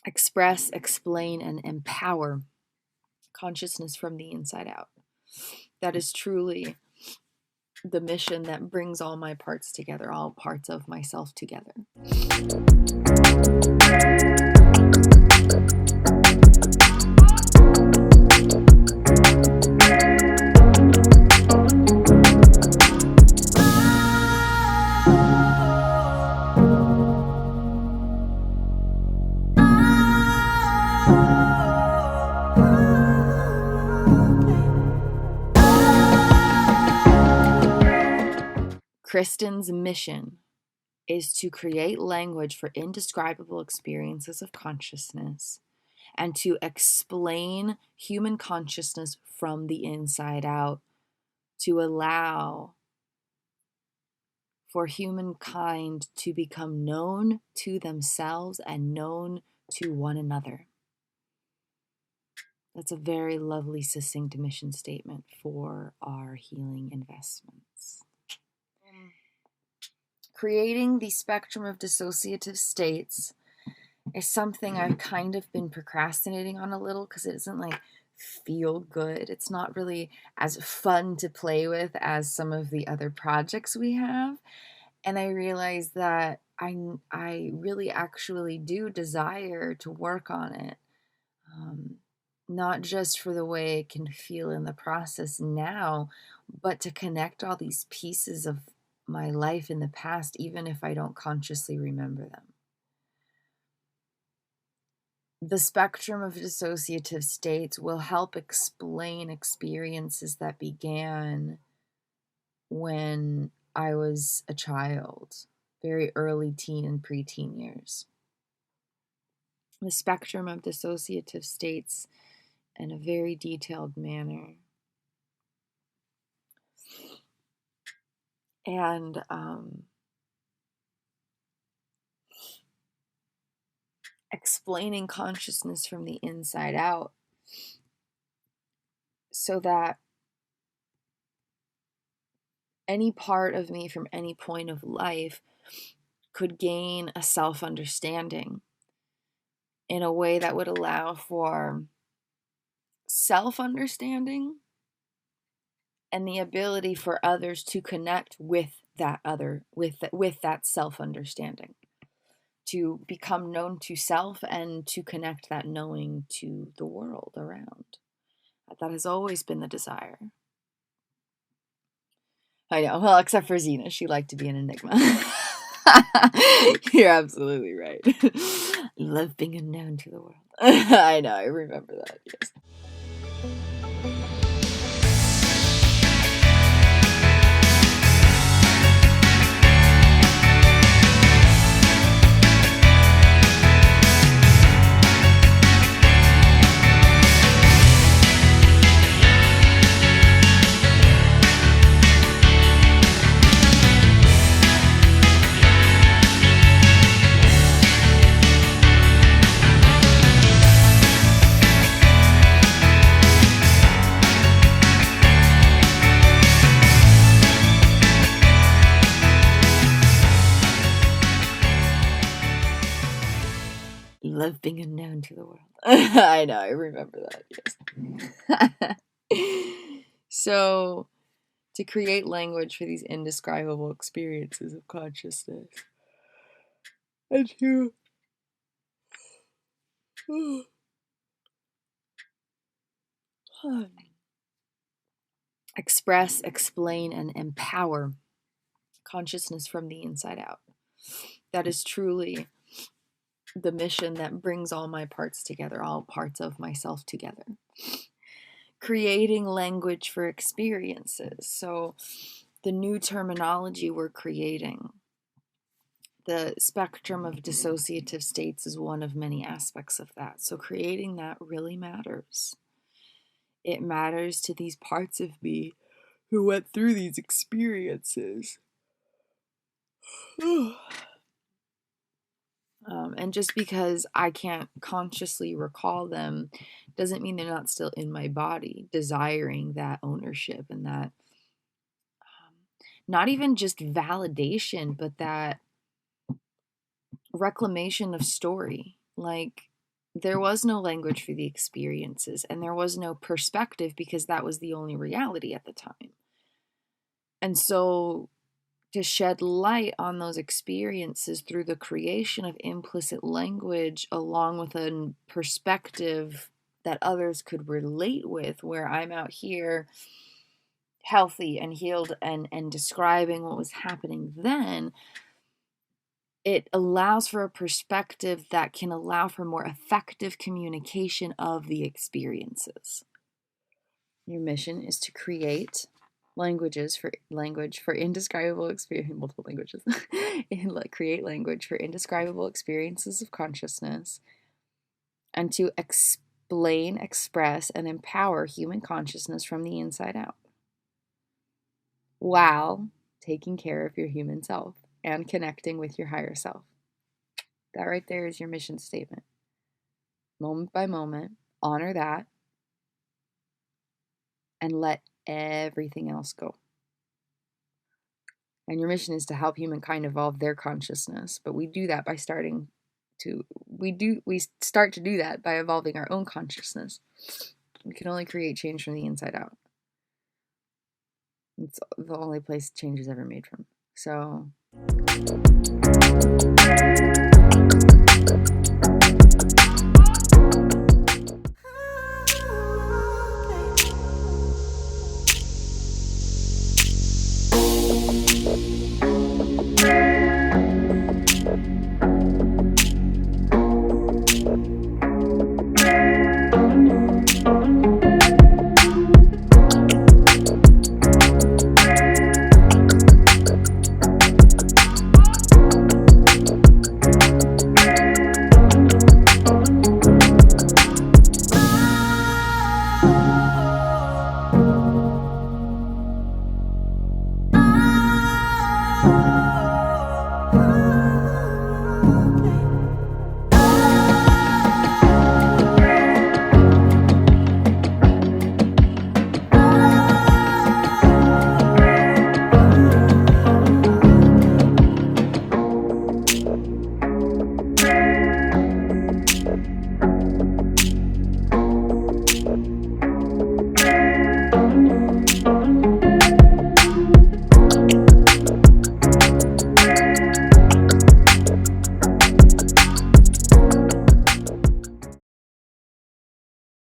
express, explain, and empower consciousness from the inside out. That is truly the mission that brings all my parts together, all parts of myself together. Kristin's mission is to create language for indescribable experiences of consciousness and to explain human consciousness from the inside out, to allow for humankind to become known to themselves and known to one another. That's a very lovely, succinct mission statement for our healing investments. Creating the spectrum of dissociative states is something I've kind of been procrastinating on a little because it doesn't feel good. It's not really as fun to play with as some of the other projects we have. And I realized that I really actually do desire to work on it. Not just for the way it can feel in the process now, but to connect all these pieces of my life in the past, even if I don't consciously remember them. The spectrum of dissociative states will help explain experiences that began when I was a child, very early teen and preteen years. The spectrum of dissociative states in a very detailed manner. And explaining consciousness from the inside out so that any part of me from any point of life could gain a self-understanding in a way that would allow for self-understanding and the ability for others to connect with that self-understanding, to become known to self and to connect that knowing to the world around. That has always been the desire. I know, well, except for Xena, she liked to be an enigma. You're absolutely right. Love being unknown to the world. I know, I remember that, yes. Love being unknown to the world. I know, I remember that, yes. So, to create language for these indescribable experiences of consciousness, and to express, explain, and empower consciousness from the inside out. That is truly the mission that brings all my parts together, all parts of myself together. Creating language for experiences. So the new terminology we're creating, the spectrum of dissociative states, is one of many aspects of that. So creating that really matters. It matters to these parts of me who went through these experiences. And just because I can't consciously recall them doesn't mean they're not still in my body, desiring that ownership and that not even just validation, but that reclamation of story. Like, there was no language for the experiences, and there was no perspective because that was the only reality at the time. And so to shed light on those experiences through the creation of implicit language, along with a perspective that others could relate with, where I'm out here healthy and healed and describing what was happening then, it allows for a perspective that can allow for more effective communication of the experiences. Your mission is to create language for indescribable experience, multiple languages, create language for indescribable experiences of consciousness, and to explain, express, and empower human consciousness from the inside out, while taking care of your human self and connecting with your higher self. That right there is your mission statement. Moment by moment, honor that, and let everything else go. And your mission is to help humankind evolve their consciousness. But we do that by we start to do that by evolving our own consciousness. We can only create change from the inside out. It's the only place change is ever made from. So